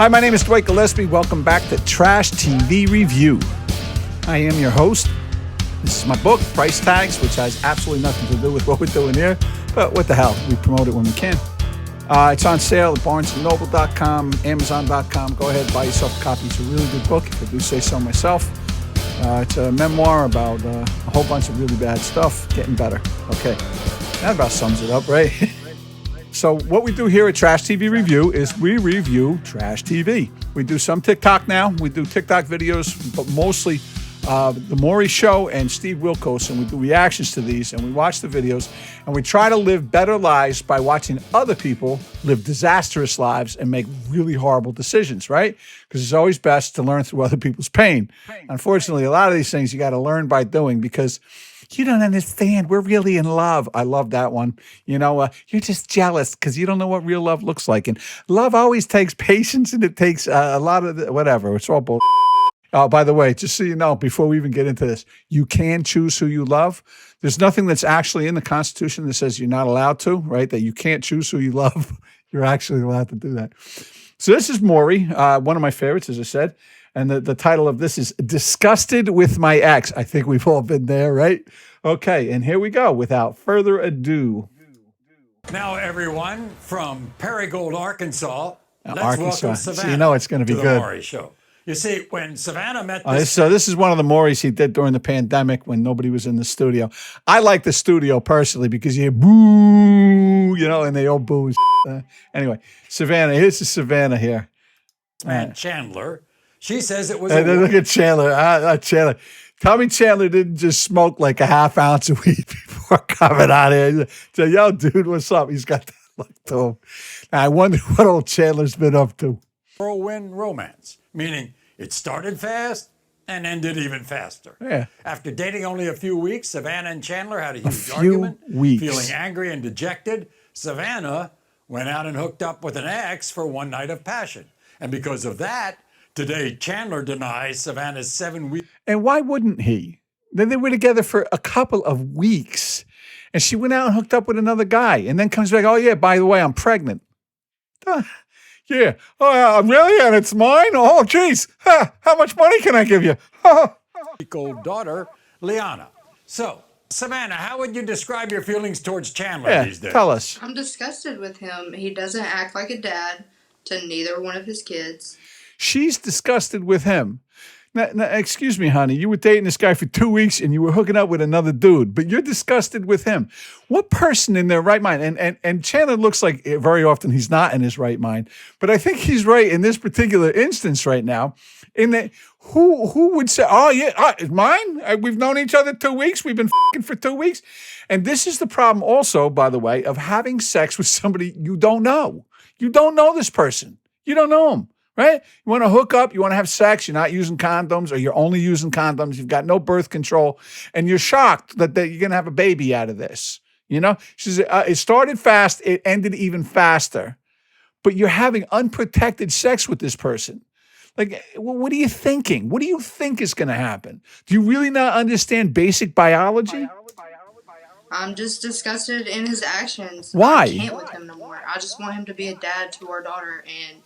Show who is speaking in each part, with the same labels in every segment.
Speaker 1: Hi, my name is Dwight Gillespie. Welcome back to Trash TV Review. I am your host. This is my book, Price Tags, which has absolutely nothing to do with what we're doing here. But what the hell? We promote it when we can. It's on sale at barnesandnoble.com, amazon.com. Go ahead, buy yourself a copy. It's a really good book, if I do say so myself. It's a memoir about a whole bunch of really bad stuff getting better. Okay, that about sums it up, right? So what we do here at Trash TV Review is we review trash TV. We do some TikTok now. We do TikTok videos, but mostly the Maury Show and Steve Wilkos, and we do reactions to these, and we watch the videos, and we try to live better lives by watching other people live disastrous lives and make really horrible decisions, right? Because it's always best to learn through other people's pain. Unfortunately, a lot of these things you got to learn by doing because you don't understand. We're really in love. I love that one. You know, you're just jealous because you don't know what real love looks like. And love always takes patience, and it takes a lot of whatever. It's all bull. Oh, by the way, just so you know, before we even get into this, you can choose who you love. There's nothing that's actually in the Constitution that says you're not allowed to, right? That you can't choose who you love. You're actually allowed to do that. So this is Maury, one of my favorites, as I said. And the title of this is Disgusted with My Ex. I think we've all been there, right? Okay, and here we go. Without further ado.
Speaker 2: Now, everyone, from Perigold, Arkansas, let's
Speaker 1: Arkansas.
Speaker 2: welcome Savannah
Speaker 1: So you know it's going to be
Speaker 2: the
Speaker 1: good.
Speaker 2: Maury Show. You see, when Savannah met this...
Speaker 1: So this is one of the Maurys he did during the pandemic when nobody was in the studio. I like the studio personally because you hear boo, you know, and they all boo. Anyway, Savannah, here's the Savannah here.
Speaker 2: Man, Chandler, she says it was...
Speaker 1: Look at Chandler. Chandler. Tell me Chandler didn't just smoke like a half ounce of weed before coming out here. So, yo, dude, what's up? He's got that look to him. Now, I wonder what old Chandler's been up to.
Speaker 2: Whirlwind romance, meaning it started fast and ended even faster.
Speaker 1: Yeah.
Speaker 2: After dating only a few weeks, Savannah and Chandler had a huge argument. Feeling angry and dejected, Savannah went out and hooked up with an ex for one night of passion. And because of that, today Chandler denies Savannah's 7 weeks.
Speaker 1: And why wouldn't he? Then they were together for a couple of weeks. And she went out and hooked up with another guy. And then comes back, oh, yeah, by the way, I'm pregnant. Yeah. Oh, really? And it's mine? Oh, geez. How much money can I give you?
Speaker 2: Old daughter, Liana. So, Savannah, how would you describe your feelings towards Chandler these days?
Speaker 1: Tell us.
Speaker 3: I'm disgusted with him. He doesn't act like a dad to neither one of his kids.
Speaker 1: She's disgusted with him. Now, excuse me, honey. You were dating this guy for 2 weeks and you were hooking up with another dude, but you're disgusted with him. What person in their right mind? And Chandler looks like very often he's not in his right mind, but I think he's right in this particular instance right now. In that, who would say, oh yeah, it's mine? We've known each other 2 weeks. We've been f***ing for 2 weeks. And this is the problem also, by the way, of having sex with somebody you don't know. You don't know this person. You don't know him. Right? You want to hook up, you want to have sex, you're not using condoms, or you're only using condoms, you've got no birth control, and you're shocked that you're going to have a baby out of this. You know? She says, it started fast, it ended even faster. But you're having unprotected sex with this person. Like, what are you thinking? What do you think is going to happen? Do you really not understand basic biology?
Speaker 3: I'm just disgusted in his actions.
Speaker 1: Why?
Speaker 3: I can't with him no more. I just want him to be a dad to our daughter, and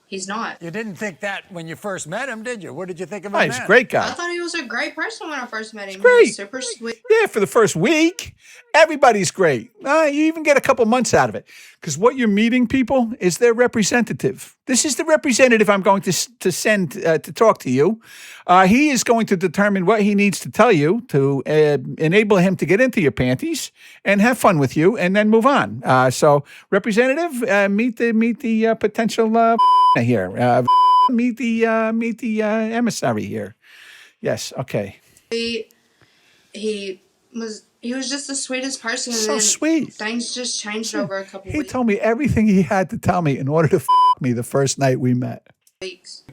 Speaker 3: he's not.
Speaker 2: You didn't think that when you first met him, did you? What did you think of him?
Speaker 1: He's a great guy.
Speaker 3: I thought he was a great person when I first met him.
Speaker 1: He's great.
Speaker 3: He was super sweet.
Speaker 1: Yeah, for the first week, everybody's great. You even get a couple months out of it. Because what you're meeting, people, is their representative. This is the representative I'm going to send to talk to you. He is going to determine what he needs to tell you to enable him to get into your panties and have fun with you and then move on. So, representative, meet the potential here. Meet the emissary here. Yes, okay.
Speaker 3: He was just the sweetest person.
Speaker 1: So
Speaker 3: and
Speaker 1: sweet.
Speaker 3: Things just changed over a couple
Speaker 1: He
Speaker 3: weeks.
Speaker 1: told me everything he had to tell me in order to me the first night we met.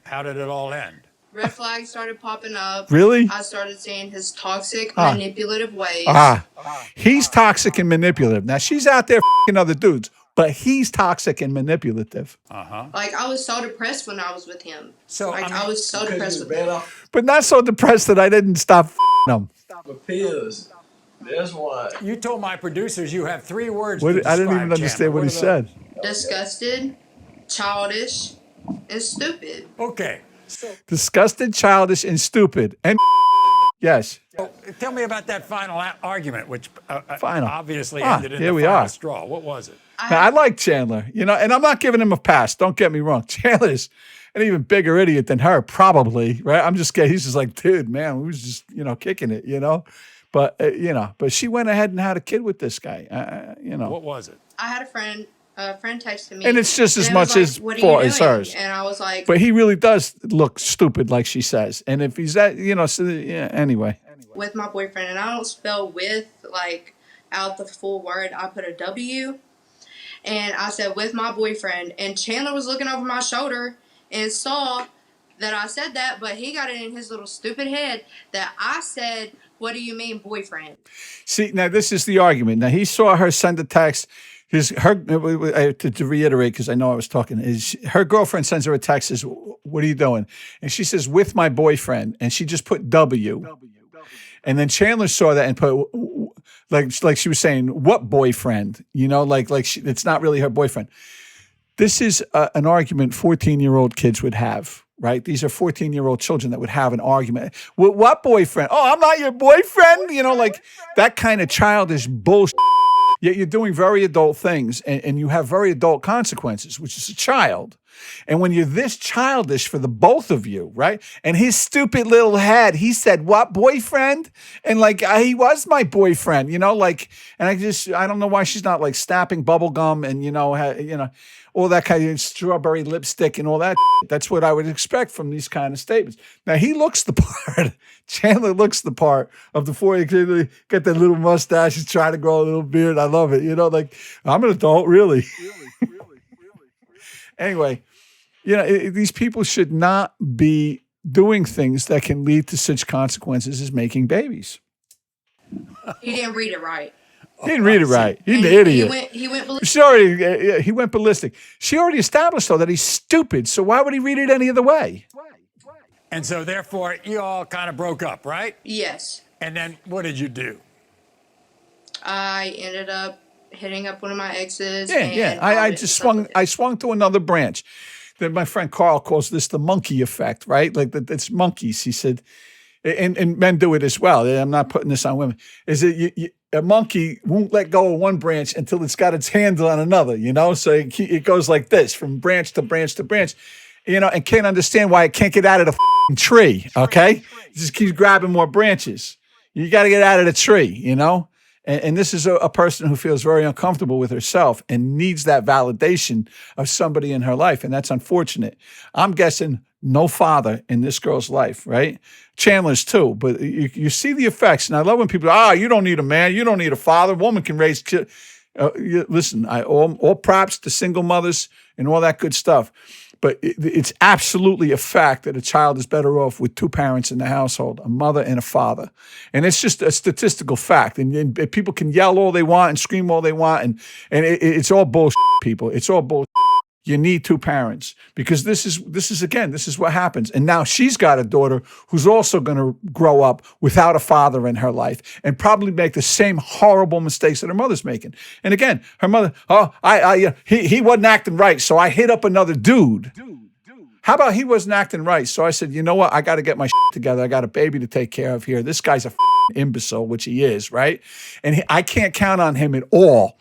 Speaker 2: How did it all end?
Speaker 3: Red flags started popping up.
Speaker 1: Really?
Speaker 3: I started seeing his toxic, manipulative ways.
Speaker 1: He's toxic and manipulative. Now, she's out there f***ing other dudes, but he's toxic and manipulative.
Speaker 3: Like, I was so depressed when I was with him.
Speaker 2: So,
Speaker 3: like, I was so depressed with him.
Speaker 1: But not so depressed that I didn't stop f***ing him.
Speaker 4: Pills. That's why.
Speaker 2: You told my producers you have 3 words
Speaker 1: I
Speaker 2: to describe
Speaker 1: didn't even understand
Speaker 2: Chandler.
Speaker 1: what he said.
Speaker 3: Disgusted, childish, It's stupid.
Speaker 2: Okay.
Speaker 1: Disgusted, childish, and stupid. And yes.
Speaker 2: So tell me about that final argument, which
Speaker 1: Final.
Speaker 2: obviously ended in
Speaker 1: here
Speaker 2: the
Speaker 1: we
Speaker 2: final
Speaker 1: are.
Speaker 2: straw. What was it?
Speaker 1: Now, I like Chandler, and I'm not giving him a pass. Don't get me wrong. Chandler's an even bigger idiot than her, probably, right? I'm just kidding. He's just like, dude, man, we was just, kicking it, But, but she went ahead and had a kid with this guy,
Speaker 2: What was it?
Speaker 3: I had a friend texted me.
Speaker 1: And it's just as
Speaker 3: and it was
Speaker 1: much
Speaker 3: like,
Speaker 1: his
Speaker 3: "What are you
Speaker 1: fault as
Speaker 3: doing?"
Speaker 1: hers.
Speaker 3: And I was like,
Speaker 1: But he really does look stupid, like she says. And if he's that, so, yeah, anyway.
Speaker 3: with my boyfriend, and I don't spell with like out the full word. I put a W, and I said with my boyfriend, and Chandler was looking over my shoulder and saw that I said that, but he got it in his little stupid head that I said, "What do you mean, boyfriend?"
Speaker 1: See, now this is the argument. Now he saw her send a text. To reiterate, because I know I was talking, her girlfriend sends her a text, says, "What are you doing?" And she says, "With my boyfriend," and she just put W. And then Chandler saw that and put like she was saying, "What boyfriend?" It's not really her boyfriend. This is an argument 14-year-old kids would have, right? These are 14-year-old children that would have an argument. What boyfriend? Oh, I'm not your boyfriend. That kind of childish bullshit. Yet you're doing very adult things and you have very adult consequences, which is a child. And when you're this childish for the both of you, right? And his stupid little head, he said, "What boyfriend?" And he was my boyfriend, and I don't know why she's not like snapping bubble gum and, all that kind of strawberry lipstick and all that. That's what I would expect from these kind of statements. Now he looks the part. Chandler looks the part of the four. Got that little mustache. He's trying to grow a little beard. I love it. I'm an adult, really. Anyway, these people should not be doing things that can lead to such consequences as making babies.
Speaker 3: He didn't read it right.
Speaker 1: He didn't read it right. He's an idiot. He went ballistic. He went ballistic. She already established, though, that he's stupid. So why would he read it any other way?
Speaker 2: And so, therefore, you all kind of broke up, right?
Speaker 3: Yes.
Speaker 2: And then what did you do?
Speaker 3: I ended up hitting up one of my exes.
Speaker 1: Yeah. I swung to another branch. Then my friend Carl calls this the monkey effect, right? Like it's monkeys. He said, and men do it as well. I'm not putting this on women. Is that a monkey won't let go of one branch until it's got its hands on another, So it goes like this from branch to branch to branch, and can't understand why it can't get out of the tree, okay? It just keeps grabbing more branches. You got to get out of the tree, And this is a person who feels very uncomfortable with herself and needs that validation of somebody in her life. And that's unfortunate. I'm guessing no father in this girl's life, right? Chandler's too. But you see the effects. And I love when people, you don't need a man. You don't need a father. Woman can raise kids. Listen, all props to single mothers and all that good stuff. But it's absolutely a fact that a child is better off with two parents in the household, a mother and a father. And it's just a statistical fact. And people can yell all they want and scream all they want. And it's all bullshit, people. It's all bullshit. You need two parents because this is what happens. And now she's got a daughter who's also going to grow up without a father in her life and probably make the same horrible mistakes that her mother's making. And again, her mother, he wasn't acting right, so I hit up another dude. How about he wasn't acting right? So I said, you know what? I got to get my together. I got a baby to take care of here. This guy's a imbecile, which he is, right? And I can't count on him at all.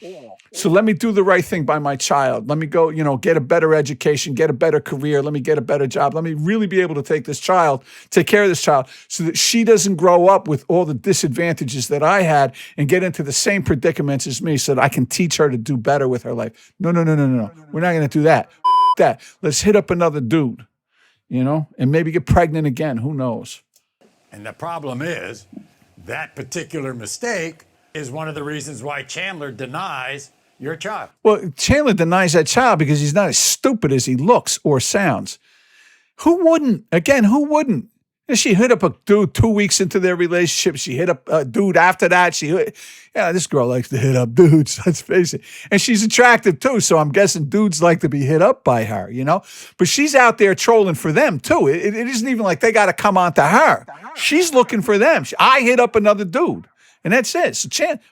Speaker 1: So let me do the right thing by my child. Let me go, get a better education, get a better career. Let me get a better job. Let me really be able to take care of this child so that she doesn't grow up with all the disadvantages that I had and get into the same predicaments as me so that I can teach her to do better with her life. No. We're not going to do that. That. Let's hit up another dude, and maybe get pregnant again. Who knows?
Speaker 2: And the problem is that particular mistake is one of the reasons why Chandler denies your child.
Speaker 1: Well, Chandler denies that child because he's not as stupid as he looks or sounds. Who wouldn't? Again, who wouldn't? And she hit up a dude 2 weeks into their relationship. She hit up a dude after that. This girl likes to hit up dudes, let's face it. And she's attractive too, so I'm guessing dudes like to be hit up by her, But she's out there trolling for them too. It isn't even like they got to come on to her. She's looking for them. I hit up another dude. And that's it. So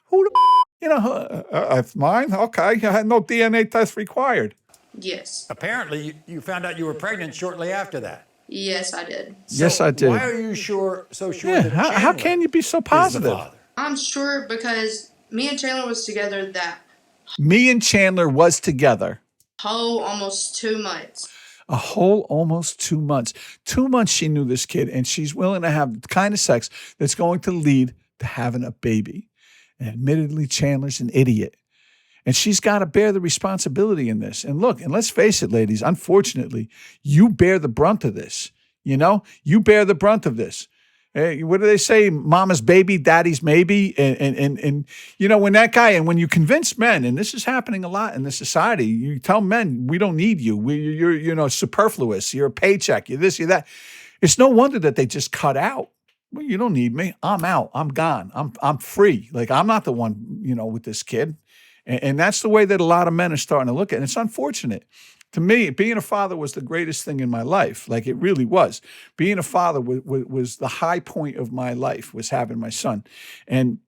Speaker 1: who the, it's mine? Okay, I had no DNA test required.
Speaker 3: Yes.
Speaker 2: Apparently, you found out you were pregnant shortly after that.
Speaker 3: Yes, I did.
Speaker 1: Yes, I did.
Speaker 2: Why are you so sure
Speaker 1: Yeah,
Speaker 2: that Chandler
Speaker 1: how can you be so positive?
Speaker 2: is the father?
Speaker 3: I'm sure because me and Chandler was together that
Speaker 1: Me and Chandler was together.
Speaker 3: whole almost 2 months.
Speaker 1: A whole almost 2 months. 2 months she knew this kid, and she's willing to have the kind of sex that's going to lead to having a baby. And admittedly, Chandler's an idiot. And she's got to bear the responsibility in this. And look, and let's face it, ladies, unfortunately, you bear the brunt of this. You know, you bear the brunt of this. Hey, what do they say? Mama's baby, daddy's maybe. And you know, when that guy, and when you convince men, and this is happening a lot in this society, you tell men, we don't need you. You're, you know, superfluous. You're a paycheck. You're this, you're that. It's no wonder that they just cut out. Well, you don't need me. I'm out. I'm gone. I'm free. Like, I'm not the one, you know, with this kid. And that's the way that a lot of men are starting to look at it. And it's unfortunate. To me, being a father was the greatest thing in my life. Like, it really was. Being a father was the high point of my life, was having my son. And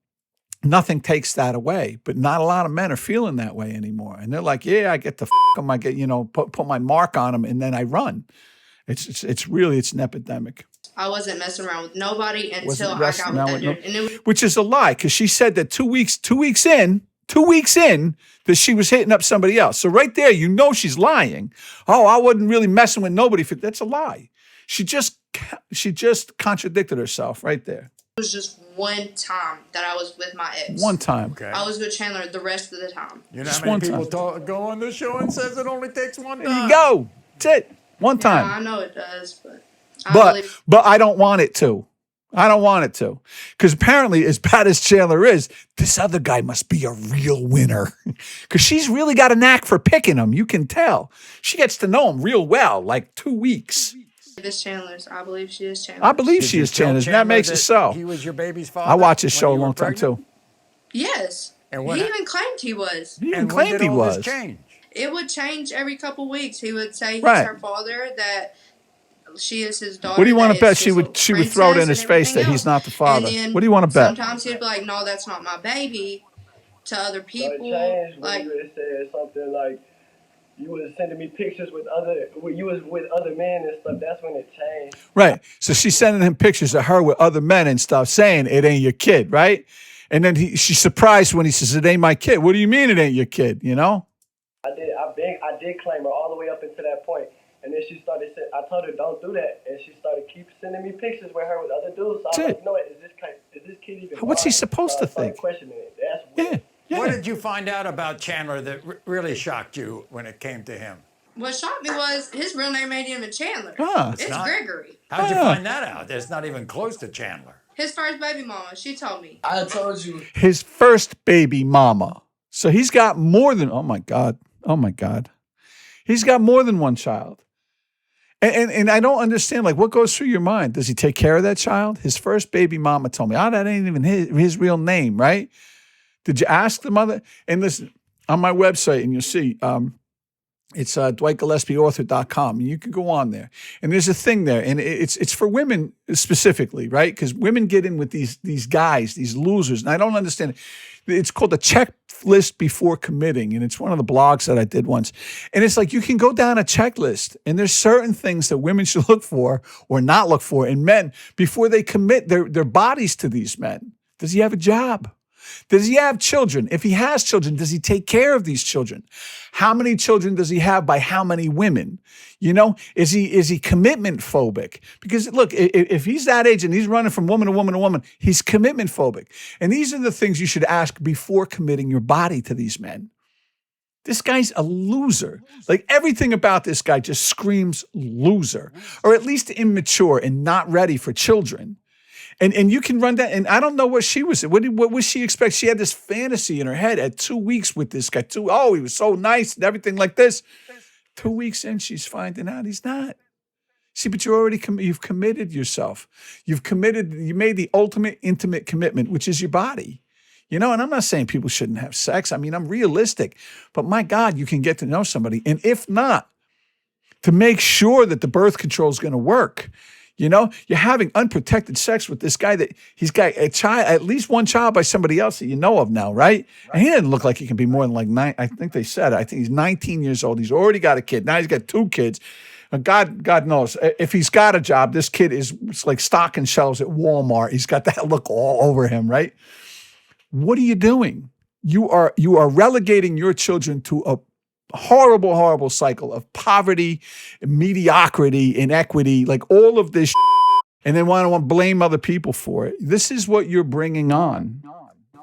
Speaker 1: nothing takes that away. But not a lot of men are feeling that way anymore. And they're like, yeah, I get to them. I get, you know, put my mark on them, and then I run. It's really an epidemic.
Speaker 3: I wasn't messing around with nobody until I got with that dude. And
Speaker 1: which is a lie, because she said that 2 weeks in, that she was hitting up somebody else. So right there, you know she's lying. Oh, I wasn't really messing with nobody. That's a lie. She just contradicted herself right there.
Speaker 3: It was just one time that I was with my ex.
Speaker 1: One time.
Speaker 3: Okay. I was with Chandler the rest of the time.
Speaker 2: You know how many people go on the show and says it only takes one time?
Speaker 1: There you go. That's it. One time.
Speaker 3: Yeah, I know it does, but
Speaker 1: I don't want it to. I don't want it to. Because apparently, as bad as Chandler is, this other guy must be a real winner. Because she's really got a knack for picking him. You can tell. She gets to know him real well, like 2 weeks.
Speaker 3: This Chandler's. I believe she is Chandler's.
Speaker 1: I believe she is Chandler's. And that makes it so.
Speaker 2: He was your baby's father?
Speaker 1: I watched this show a long time, too.
Speaker 3: Yes. And he even claimed he was.
Speaker 1: He even claimed he was.
Speaker 3: It would change every couple weeks. He would say he's her father, that she is his daughter.
Speaker 1: What do you want to bet? She would throw it in his face that he's not the father. What do you want to bet?
Speaker 3: Sometimes he'd be like, "No, that's not my baby," to other people.
Speaker 4: Like, you would have said something like, "You was sending me pictures you was with other men and stuff." That's when it changed.
Speaker 1: Right. So she's sending him pictures of her with other men and stuff, saying it ain't your kid, right? And then she's surprised when he says it ain't my kid. What do you mean it ain't your kid? You know?
Speaker 4: I did claim her all the way up until that point. And then she started saying, I told her, don't do that. And she started keep sending me pictures with her with other dudes. So I was like, you know what, is this kid even
Speaker 1: What's he supposed to think?
Speaker 4: Questioning it. That's weird.
Speaker 1: Yeah.
Speaker 2: What did you find out about Chandler that really shocked you when it came to him?
Speaker 3: What shocked me was his real name ain't even Chandler.
Speaker 1: It's
Speaker 3: Gregory.
Speaker 2: How'd you find that out? It's not even close to Chandler.
Speaker 3: His first baby mama, she told me.
Speaker 4: I told you.
Speaker 1: His first baby mama. So he's got more than, oh my God. He's got more than one child. And I don't understand, like, what goes through your mind? Does he take care of that child? His first baby mama told me, that ain't even his real name, right? Did you ask the mother? And listen, on my website, and you'll see, it's DwightGillespieAuthor.com. And you can go on there. And there's a thing there. And it's for women specifically, right? Because women get in with these guys, these losers. And I don't understand it. It's called the checklist before committing. And it's one of the blogs that I did once. And it's like you can go down a checklist. And there's certain things that women should look for or not look for in men before they commit their bodies to these men. Does he have a job? Does he have children? If he has children, does he take care of these children? How many children does he have by how many women? You know, is he commitment phobic? Because look, if he's that age and he's running from woman to woman to woman, he's commitment phobic. And these are the things you should ask before committing your body to these men. This guy's a loser. Like, everything about this guy just screams loser, or at least immature and not ready for children. And you can run that, and I don't know what she was. What was she expect? She had this fantasy in her head at 2 weeks with this guy. He was so nice and everything like this. 2 weeks in, she's finding out he's not. See, but you've committed yourself. You made the ultimate intimate commitment, which is your body. You know, and I'm not saying people shouldn't have sex. I mean, I'm realistic. But my God, you can get to know somebody. And if not, to make sure that the birth control is going to work, You know, you're having unprotected sex with this guy that he's got a child, at least one child by somebody else that you know of now, right? And he didn't look like he can be more than like 9. I think they said, I think he's 19 years old. He's already got a kid. Now he's got 2 kids. God knows if he's got a job, this kid is like stocking shelves at Walmart. He's got that look all over him, right? What are you doing? You are relegating your children to a horrible, horrible cycle of poverty, mediocrity, inequity, like all of this, and then want to blame other people for it. This is what you're bringing on.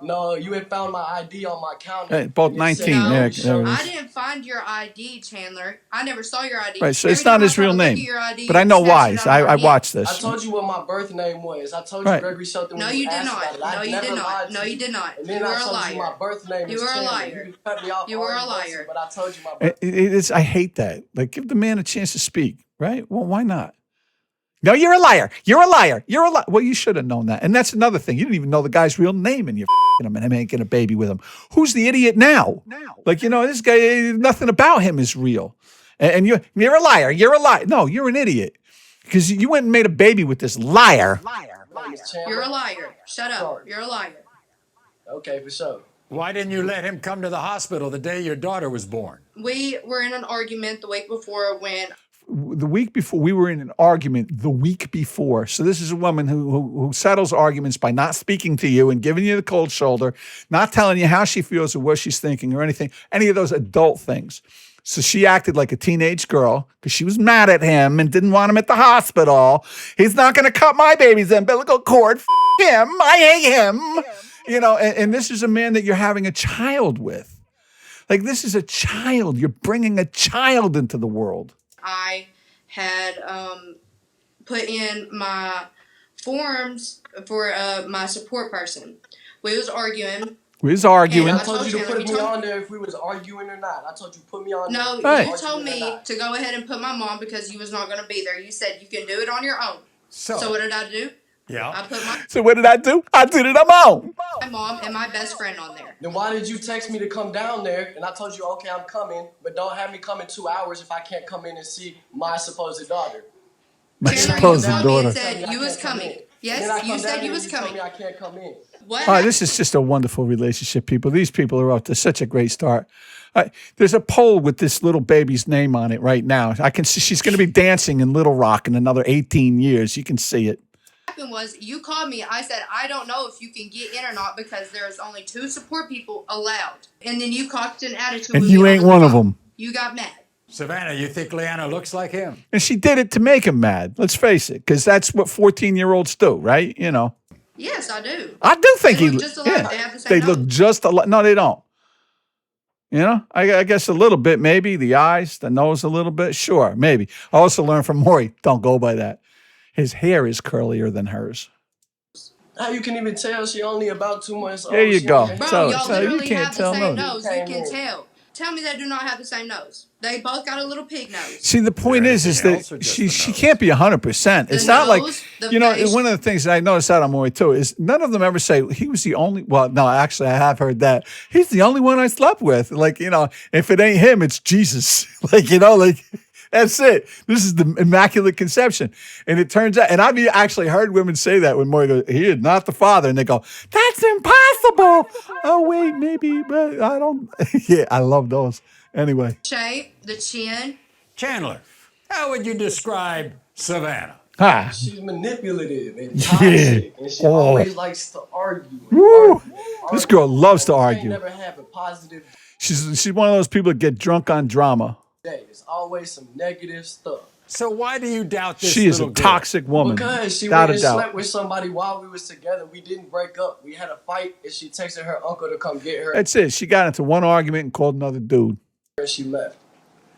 Speaker 4: No, you had found my ID on my counter.
Speaker 1: Hey, both 19.
Speaker 3: No,
Speaker 1: there
Speaker 3: I
Speaker 1: it is.
Speaker 3: didn't find your ID, Chandler. I never saw your ID.
Speaker 1: Right, so it's not his real name. But I know why. I watched this.
Speaker 4: I told you what my birth name was. I told you every something.
Speaker 3: No, you did not. No, you did not. No, you did not.
Speaker 4: And then I told you my birth name.
Speaker 3: You were a liar.
Speaker 4: You cut me off.
Speaker 3: You were a liar.
Speaker 4: But I told you my birth name.
Speaker 1: I hate that. Like, give the man a chance to speak, right? Well, why not? No, you're a liar. You're a liar. You're a liar. Well, you should have known that. And that's another thing. You didn't even know the guy's real name, and you're him and making a baby with him. Who's the idiot now? Like, you know, this guy, nothing about him is real. And you're a liar. You're a liar. No, you're an idiot. Because you went and made a baby with this liar.
Speaker 3: You're a liar. Shut up. You're a liar.
Speaker 4: Okay, for sure.
Speaker 2: Why didn't you let him come to the hospital the day your daughter was born?
Speaker 3: We were in an argument the week before when...
Speaker 1: The week before, we were in an argument the week before. So this is a woman who settles arguments by not speaking to you and giving you the cold shoulder, not telling you how she feels or what she's thinking or anything, any of those adult things. So she acted like a teenage girl because she was mad at him and didn't want him at the hospital. He's not going to cut my baby's umbilical cord. F him. I hate him. You know, and this is a man that you're having a child with. Like, this is a child. You're bringing a child into the world.
Speaker 3: I had put in my forms for my support person. We was arguing.
Speaker 4: I told you to put me on there if we was arguing or not. I told you put me on there.
Speaker 3: No, you told me to go ahead and put my mom because you was not going to be there. You said you can do it on your own. So what did I do?
Speaker 2: Yeah.
Speaker 3: I put my...
Speaker 1: So what did I do? I did it on my own.
Speaker 3: My mom and my best friend on there.
Speaker 4: Then why did you text me to come down there? And I told you, okay, I'm coming, but don't have me come in 2 hours if I can't come in and see my supposed daughter.
Speaker 1: My supposed daughter.
Speaker 3: Said you was coming. Yes, you said you was coming.
Speaker 4: Me I can't come in.
Speaker 3: What?
Speaker 1: All right, this is just a wonderful relationship, people. These people are off to such a great start. There's a pole with this little baby's name on it right now. I can see she's going to be dancing in Little Rock in another 18 years. You can see it.
Speaker 3: Was you called me. I said I don't know if you can get in or not because there's only 2 support people allowed. And then you cocked an attitude.
Speaker 1: And you ain't one of them.
Speaker 3: You got mad.
Speaker 2: Savannah, you think Leanna looks like him?
Speaker 1: And she did it to make him mad. Let's face it, because that's what 14-year-olds do, right? You know.
Speaker 3: Yes, I do.
Speaker 1: I do think
Speaker 3: they look just alike. They have the same
Speaker 1: They look just alike. No, they don't. You know, I guess a little bit, maybe. The eyes, the nose a little bit. Sure, maybe. I also learned from Maury, don't go by that. His hair is curlier than hers.
Speaker 4: How you can even tell she only about 2 months old?
Speaker 1: There you go.
Speaker 3: Bro,
Speaker 1: so
Speaker 3: y'all literally
Speaker 1: you can't
Speaker 3: have
Speaker 1: tell
Speaker 3: the same
Speaker 1: nose.
Speaker 3: nose. You can tell. Tell me they do not have the same nose. They both got a little pig nose.
Speaker 1: See, the point is that she can't be 100%. It's not like, you know, one of the things that I noticed out on Maury too is none of them ever say he was the only, well, no, actually I have heard that. He's the only one I slept with. Like, you know, if it ain't him, it's Jesus. Like, you know, like, that's it. This is the Immaculate Conception. And it turns out, and I've actually heard women say that when Maury goes, he is not the father. And they go, that's impossible. Oh, wait, maybe, but I don't. Yeah, I love those. Anyway.
Speaker 3: Shape, the chin.
Speaker 2: Chandler, how would you describe Savannah?
Speaker 4: She's manipulative and toxic, and she always likes to argue.
Speaker 1: This girl loves to argue.
Speaker 4: Never have a positive.
Speaker 1: She's one of those people that get drunk on drama.
Speaker 4: It's always some negative stuff.
Speaker 2: So why do you doubt this?
Speaker 1: She is a toxic woman.
Speaker 4: Because she went and slept with somebody while we was together. We didn't break up. We had a fight, and she texted her uncle to come get her.
Speaker 1: That's it. She got into one argument and called another dude.
Speaker 4: And she left.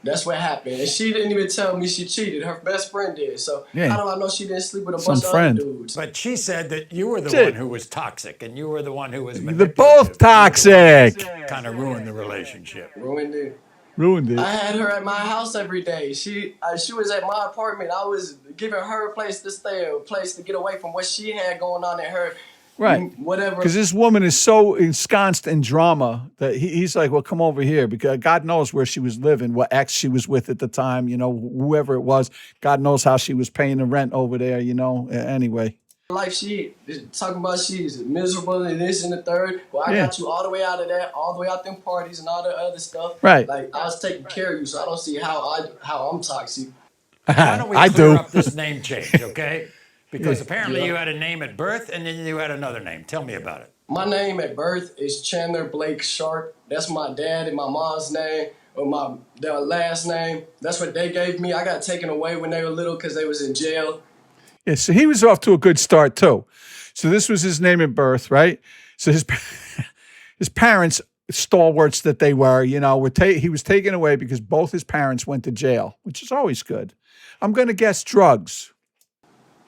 Speaker 4: That's what happened. And she didn't even tell me she cheated. Her best friend did. So how do I know she didn't sleep with a bunch of other dudes?
Speaker 2: But she said that you were the one who was toxic, and you were the one who was manipulative.
Speaker 1: They're both toxic.
Speaker 2: Kind of ruined the relationship.
Speaker 4: Ruined it.
Speaker 1: Ruined it.
Speaker 4: I had her at my house every day. She was at my apartment. I was giving her a place to stay, a place to get away from what she had going on in her
Speaker 1: Right.
Speaker 4: Whatever.
Speaker 1: Because this woman is so ensconced in drama that he's like, well, come over here, because God knows where she was living, what ex she was with at the time, you know, whoever it was. God knows how she was paying the rent over there, you know. Anyway.
Speaker 4: Like she talking about she's miserable and this and the third. Well, I got you all the way out of that, all the way out them parties and all the other stuff.
Speaker 1: Right.
Speaker 4: Like I was taking care of you, so I don't see how I'm toxic.
Speaker 2: Why don't we clear up this name change, okay? Because apparently you had a name at birth and then you had another name. Tell me about it.
Speaker 4: My name at birth is Chandler Blake Sharp. That's my dad and my mom's name, or their last name. That's what they gave me. I got taken away when they were little because they was in jail.
Speaker 1: Yeah, so he was off to a good start too. So this was his name at birth, right? So his parents, stalwarts that they were, you know, he was taken away because both his parents went to jail, which is always good. I'm going to guess drugs.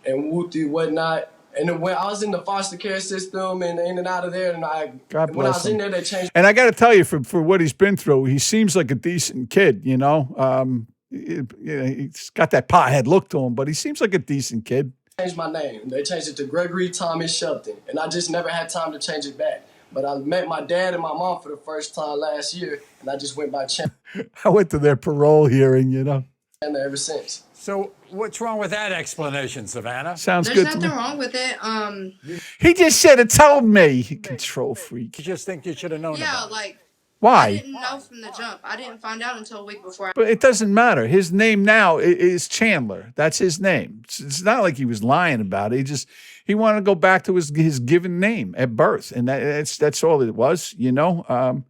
Speaker 4: And whatnot. And then when I was in the foster care system and in and out of there, and when I was in there, they changed.
Speaker 1: And I got to tell you, for what he's been through, he seems like a decent kid, you know. He's got that pothead look to him, but he seems like a decent kid.
Speaker 4: Changed my name. They changed it to Gregory Thomas Shelton, and I just never had time to change it back. But I met my dad and my mom for the first time last year, and I just went by Chandler.
Speaker 1: I went to their parole hearing, you know.
Speaker 4: And ever since.
Speaker 2: So what's wrong with that explanation, Savannah?
Speaker 1: Sounds
Speaker 3: There's
Speaker 1: good to me.
Speaker 3: nothing wrong with it.
Speaker 1: He just should have told me. Control freak.
Speaker 2: You just think you should have known about it.
Speaker 3: Like,
Speaker 1: why?
Speaker 3: I didn't know from the jump. I didn't find out until a week before.
Speaker 1: But it doesn't matter. His name now is Chandler. That's his name. It's not like he was lying about it. He wanted to go back to his given name at birth, and that's all it was. You know,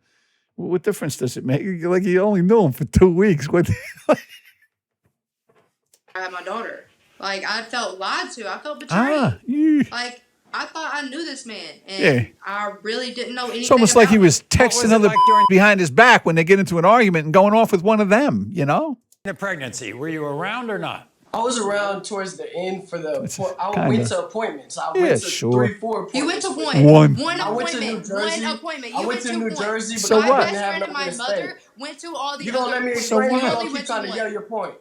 Speaker 1: what difference does it make? Like, you only knew him for 2 weeks. What?
Speaker 3: I had my daughter. Like, I felt lied to. I felt betrayed. Like, I thought I knew this man, and I really didn't know anything.
Speaker 1: It's almost like he was texting other
Speaker 2: like
Speaker 1: behind his back when they get into an argument and going off with one of them, you know?
Speaker 2: The pregnancy, were you around or not?
Speaker 4: I was around towards the end for I went to appointments. I went to 3, 4 appointments.
Speaker 3: You went to
Speaker 1: one.
Speaker 3: One
Speaker 4: I went
Speaker 3: appointment.
Speaker 4: to New Jersey.
Speaker 3: One appointment. You
Speaker 4: I went to New Jersey, but
Speaker 1: So
Speaker 4: I
Speaker 1: what?
Speaker 4: didn't have
Speaker 3: friend and my
Speaker 4: nowhere to
Speaker 3: mother
Speaker 4: stay.
Speaker 3: went to all the
Speaker 4: You don't
Speaker 3: other.
Speaker 4: let me
Speaker 1: So
Speaker 4: explain.
Speaker 1: what?
Speaker 4: You don't keep trying to yell your point.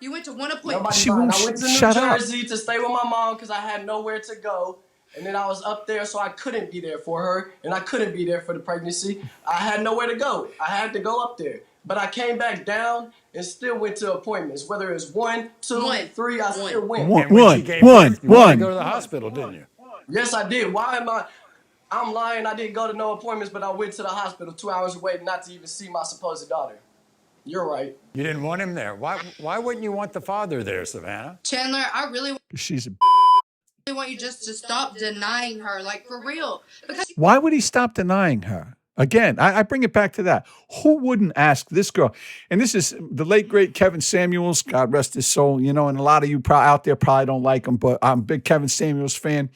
Speaker 3: You went to one appointment.
Speaker 4: Nobody
Speaker 1: She
Speaker 4: mind.
Speaker 1: won't
Speaker 4: I went to New
Speaker 1: shut up.
Speaker 4: Jersey to stay with my mom because I had nowhere to go. And then I was up there, so I couldn't be there for her, and I couldn't be there for the pregnancy. I had nowhere to go. I had to go up there. But I came back down and still went to appointments. Whether it's 1, 2, 3, I still went.
Speaker 1: One.
Speaker 2: You wanted to go to the hospital, didn't you?
Speaker 4: Yes, I did. I'm lying. I didn't go to no appointments, but I went to the hospital 2 hours away not to even see my supposed daughter. You're right.
Speaker 2: You didn't want him there. Why wouldn't you want the father there, Savannah?
Speaker 3: Chandler, I really
Speaker 1: She's a
Speaker 3: want you just to stop denying her, like, for real. Because
Speaker 1: Why would he stop denying her? Again, I bring it back to that. Who wouldn't ask this girl? And this is the late, great Kevin Samuels, God rest his soul, you know, and a lot of you out there probably don't like him, but I'm a big Kevin Samuels fan.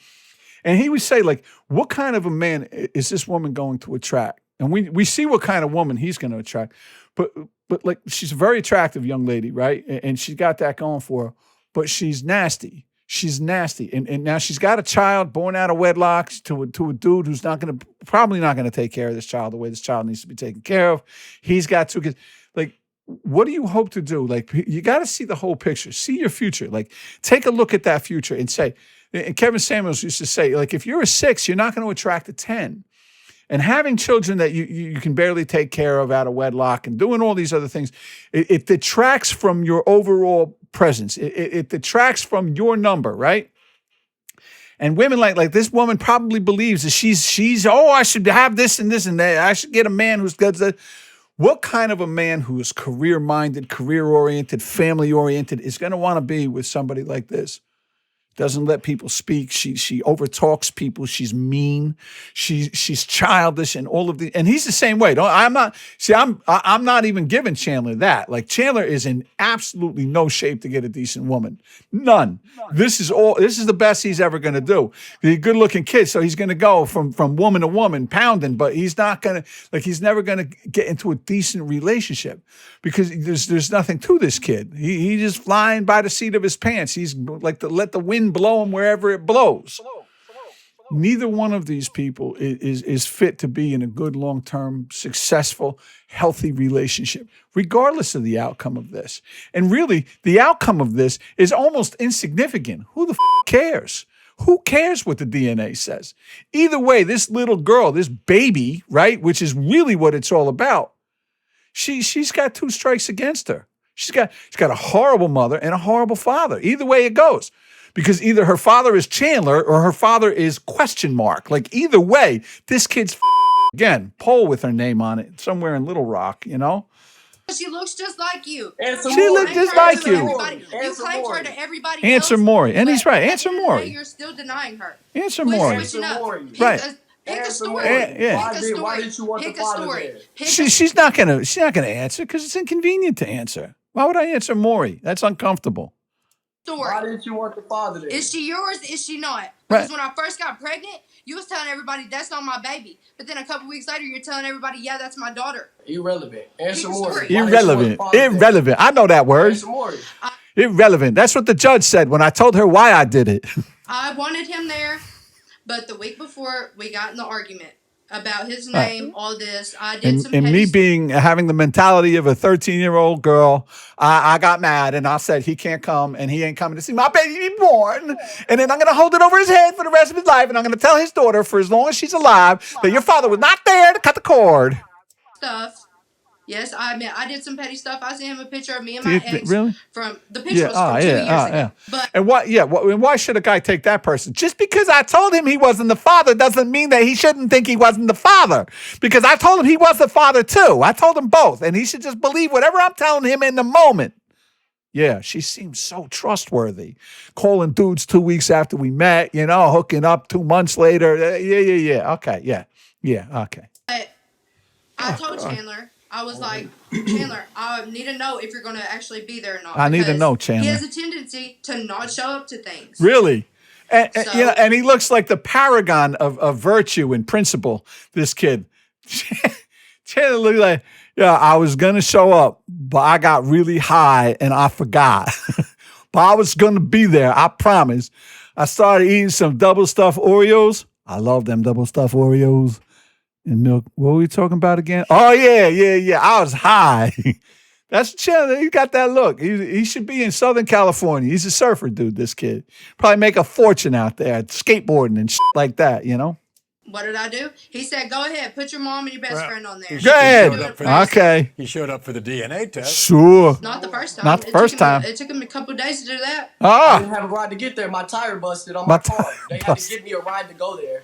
Speaker 1: And he would say, like, what kind of a man is this woman going to attract? And we see what kind of woman he's going to attract. But like, she's a very attractive young lady, right? And she's got that going for her, but she's nasty. She's nasty. And now she's got a child born out of wedlock to a dude who's probably not going to take care of this child the way this child needs to be taken care of. He's got 2 kids. Like, what do you hope to do? Like, you got to see the whole picture. See your future. Like, take a look at that future and say, and Kevin Samuels used to say, like, if you're a 6, you're not going to attract a 10. And having children that you can barely take care of out of wedlock and doing all these other things, it detracts from your overall presence. It detracts from your number, right? And women like this woman probably believes that she's I should have this and this and that. I should get a man who's got that. What kind of a man who is career-minded, career-oriented, family-oriented is going to want to be with somebody like this? Doesn't let people speak. She overtalks people. She's mean. She's childish and all of the. And he's the same way. I'm not even giving Chandler that. Like, Chandler is in absolutely no shape to get a decent woman. None. This is the best he's ever going to do. He's a good-looking kid, so he's going to go from woman to woman, pounding. But he's not going to he's never going to get into a decent relationship because there's nothing to this kid. He's just flying by the seat of his pants. He's like to let the wind blow him wherever it blows. Neither one of these people is fit to be in a good, long-term, successful, healthy relationship, regardless of the outcome of this. And really, the outcome of this is almost insignificant. Who the cares? Who cares what the DNA says? Either way, this little girl, this baby, right, which is really what it's all about, she's got 2 strikes against her. She's got a horrible mother and a horrible father. Either way it goes. Because either her father is Chandler or her father is question mark. Like either way, this kid's again, Pole with her name on it, somewhere in Little Rock, you know?
Speaker 3: She looks just like you.
Speaker 1: She looks just like you.
Speaker 3: You claimed her to everybody
Speaker 1: Answer
Speaker 3: else.
Speaker 1: Maury. And he's right. Answer Maury.
Speaker 3: You're still denying her.
Speaker 1: Answer Maury. Right.
Speaker 3: Pick a story.
Speaker 1: Yeah.
Speaker 4: Why did you want the father there?
Speaker 1: She's not gonna answer because it's inconvenient to answer. Why would I answer Maury? That's uncomfortable.
Speaker 4: Why didn't you want the father there?
Speaker 3: Is she yours? Is she not? Because when I first got pregnant, you was telling everybody that's not my baby. But then a couple weeks later, you're telling everybody, yeah, that's my daughter.
Speaker 4: Irrelevant. Answer more.
Speaker 1: Irrelevant. I know that word.
Speaker 4: Answer more.
Speaker 1: Irrelevant. That's what the judge said when I told her why I did it.
Speaker 3: I wanted him there, but the week before we got in the argument about his name, all this, I did some. And me
Speaker 1: having the mentality of a 13-year-old girl, I got mad and I said he can't come and he ain't coming to see my baby be born. And then I'm going to hold it over his head for the rest of his life. And I'm going to tell his daughter for as long as she's alive that your father was not there to cut the cord.
Speaker 3: Stuff. Yes, I admit I did some petty stuff. I sent him a picture of me and my ex.
Speaker 1: Really?
Speaker 3: From the picture was from 2 years ago. But
Speaker 1: and why should a guy take that person? Just because I told him he wasn't the father doesn't mean that he shouldn't think he wasn't the father. Because I told him he was the father too. I told him both, and he should just believe whatever I'm telling him in the moment. Yeah, she seems so trustworthy. Calling dudes 2 weeks after we met, hooking up 2 months later. Yeah. Okay, yeah, okay.
Speaker 3: But I told Chandler. I was like, Chandler, I need to know if you're going to actually be there or not.
Speaker 1: I need to know, Chandler.
Speaker 3: He has a tendency to not show up to things.
Speaker 1: Really? And he looks like the paragon of virtue and principle, this kid. Chandler looked like, I was going to show up, but I got really high and I forgot. But I was going to be there, I promise. I started eating some double stuffed Oreos. I love them double stuffed Oreos. And milk. What were we talking about again? Oh, yeah. I was high. That's Chandler. He got that look. He should be in Southern California. He's a surfer dude, this kid. Probably make a fortune out there, skateboarding and shit like that,
Speaker 3: What did I do? He said, go ahead, put your mom and your best friend on there.
Speaker 1: Go ahead. Okay.
Speaker 2: He showed up for the DNA test.
Speaker 1: Sure.
Speaker 3: Not the first time.
Speaker 1: Not the first time.
Speaker 3: It took him a couple of days to do that.
Speaker 4: I didn't have a ride to get there. My tire busted on my car. They had to give me a ride to go there.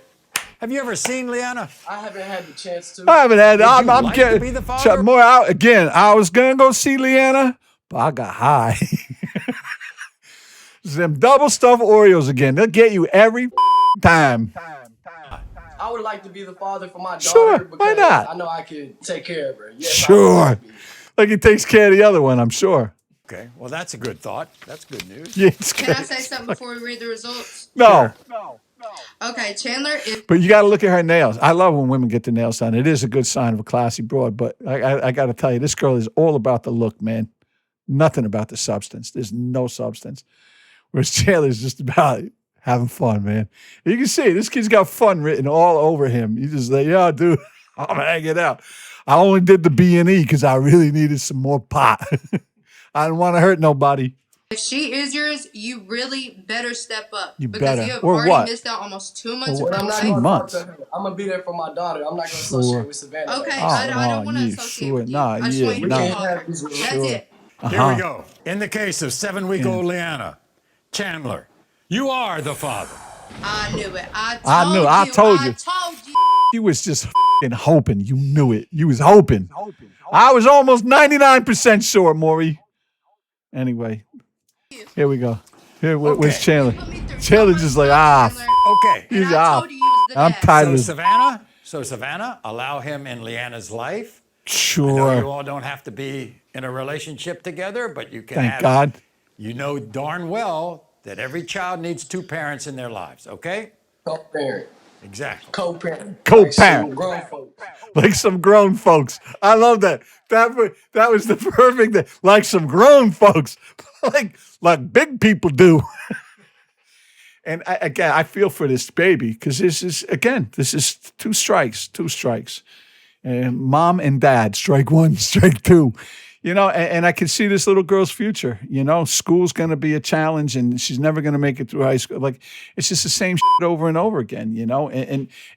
Speaker 2: Have you ever seen Leanna?
Speaker 4: I haven't had the chance to.
Speaker 1: I haven't had. I'm
Speaker 2: like
Speaker 1: getting
Speaker 2: to be the father?
Speaker 1: more out again. I was gonna go see Leanna, but I got high. Them double stuffed Oreos again. They'll get you every time.
Speaker 4: I would like to be the father for my daughter.
Speaker 1: Sure,
Speaker 4: because
Speaker 1: why not?
Speaker 4: I know I can take care of her. Yes,
Speaker 1: sure. Like he takes care of the other one, I'm sure.
Speaker 2: Okay, well, that's a good thought. That's good news.
Speaker 1: Yeah,
Speaker 3: Can I say something before we read the results?
Speaker 1: No.
Speaker 3: Okay, Chandler.
Speaker 1: But you got to look at her nails. I love when women get their nails done. It is a good sign of a classy broad. But I got to tell you, this girl is all about the look, man. Nothing about the substance. There's no substance. Whereas Chandler's just about having fun, man. You can see this kid's got fun written all over him. You just like, yeah, dude, I'm hanging out. I only did the B&E because I really needed some more pot. I didn't want to hurt nobody.
Speaker 3: If she is yours, you really better step up.
Speaker 1: You
Speaker 3: because
Speaker 1: better.
Speaker 3: you have
Speaker 1: or
Speaker 3: already
Speaker 1: what?
Speaker 3: missed out almost 2 months
Speaker 1: Or
Speaker 3: of
Speaker 1: what?
Speaker 3: her
Speaker 1: 2
Speaker 3: life.
Speaker 1: months.
Speaker 4: I'm going to be there for my daughter. I'm not going to associate with Savannah.
Speaker 3: Okay,
Speaker 1: Oh,
Speaker 3: I don't want to
Speaker 1: yeah,
Speaker 3: associate
Speaker 1: sure.
Speaker 3: with you.
Speaker 1: Nah,
Speaker 3: I just
Speaker 1: yeah,
Speaker 3: want you
Speaker 1: nah.
Speaker 3: to talk. That's it.
Speaker 2: Here we go. In the case of 7-week-old Leanna, Chandler, you are the father.
Speaker 3: I knew it. I
Speaker 1: told you.
Speaker 3: I told you.
Speaker 1: You was just hoping. You knew it. You was hoping. I was almost 99% sure, Maury. Anyway, here we go. Where's Chandler? Chandler just like,
Speaker 2: Okay.
Speaker 3: And
Speaker 1: he's
Speaker 3: I
Speaker 1: out.
Speaker 3: told you was the
Speaker 1: I'm
Speaker 3: dad.
Speaker 1: tired of
Speaker 2: So
Speaker 1: this.
Speaker 2: Savannah, allow him in Leanna's life. I know
Speaker 1: Sure.
Speaker 2: you all don't have to be in a relationship together, but you can
Speaker 1: Thank
Speaker 2: have.
Speaker 1: God.
Speaker 2: You know darn well that every child needs 2 parents in their lives, okay?
Speaker 4: Co-parent.
Speaker 2: Exactly.
Speaker 4: Co-parent.
Speaker 1: Co-parent.
Speaker 4: Like some grown folks.
Speaker 1: Like some grown folks. I love that. That was the perfect thing. Like some grown folks. like big people do. And I feel for this baby because this is 2 strikes. And mom and dad, strike 1, strike 2. and I can see this little girl's future. School's going to be a challenge, and she's never going to make it through high school. Like, it's just the same shit over and over again.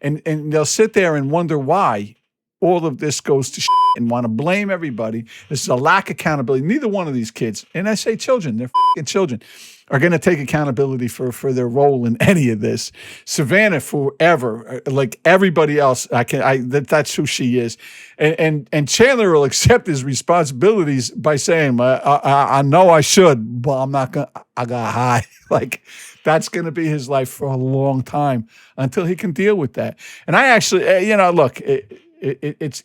Speaker 1: And they'll sit there and wonder why all of this goes to shit and want to blame everybody. This is a lack of accountability. Neither one of these kids, and I say children, they're fucking children, are going to take accountability for their role in any of this. Savannah, forever, like everybody else, that's who she is. And Chandler will accept his responsibilities by saying, I know I should, but I'm not going to, I got high. Like, that's going to be his life for a long time until he can deal with that. And I actually, look, it's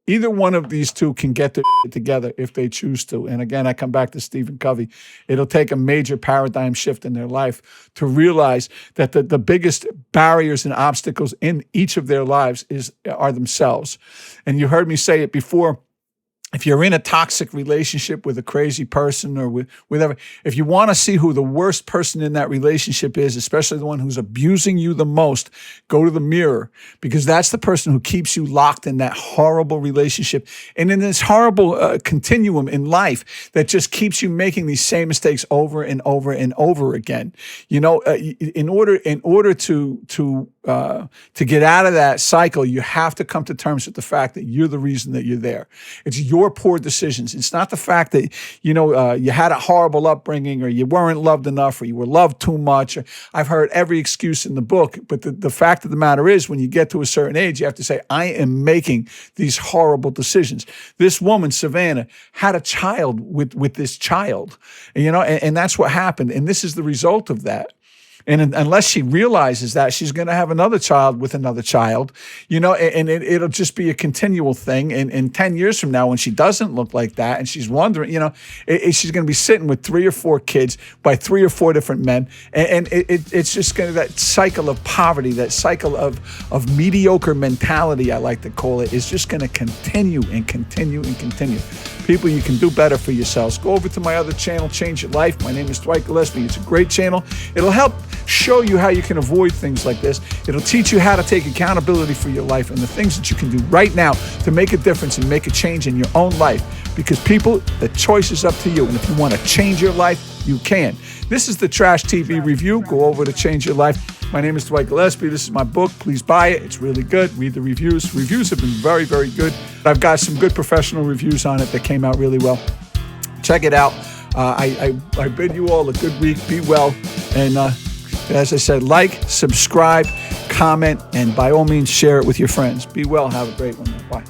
Speaker 1: either one of these two can get their shit together if they choose to. And again, I come back to Stephen Covey. It'll take a major paradigm shift in their life to realize that the biggest barriers and obstacles in each of their lives are themselves. And you heard me say it before. If you're in a toxic relationship with a crazy person or with whatever, if you want to see who the worst person in that relationship is, especially the one who's abusing you the most, go to the mirror, because that's the person who keeps you locked in that horrible relationship and in this horrible continuum in life that just keeps you making these same mistakes over and over and over again. In order to get out of that cycle, you have to come to terms with the fact that you're the reason that you're there. It's your poor decisions. It's not the fact that, you had a horrible upbringing or you weren't loved enough or you were loved too much. I've heard every excuse in the book, but the fact of the matter is when you get to a certain age, you have to say, I am making these horrible decisions. This woman, Savannah, had a child with this child, and that's what happened. And this is the result of that. And unless she realizes that, she's going to have another child with another child, and it'll just be a continual thing. And 10 years from now, when she doesn't look like that and she's wondering, she's going to be sitting with 3 or 4 kids by 3 or 4 different men. And it's just going to, that cycle of poverty, that cycle of mediocre mentality, I like to call it, is just going to continue and continue and continue. People, you can do better for yourselves. Go over to my other channel, Change Your Life. My name is Dwight Gillespie. It's a great channel. It'll help show you how you can avoid things like this. It'll teach you how to take accountability for your life and the things that you can do right now to make a difference and make a change in your own life. Because people, the choice is up to you. And if you want to change your life, you can. This is the Trash TV review. Go over to Change Your Life. My name is Dwight Gillespie. This is my book. Please buy it. It's really good. Read the reviews. Reviews have been very, very good. I've got some good professional reviews on it that came out really well. Check it out. I bid you all a good week. Be well. And as I said, like, subscribe, comment, and by all means, share it with your friends. Be well. Have a great one. Bye.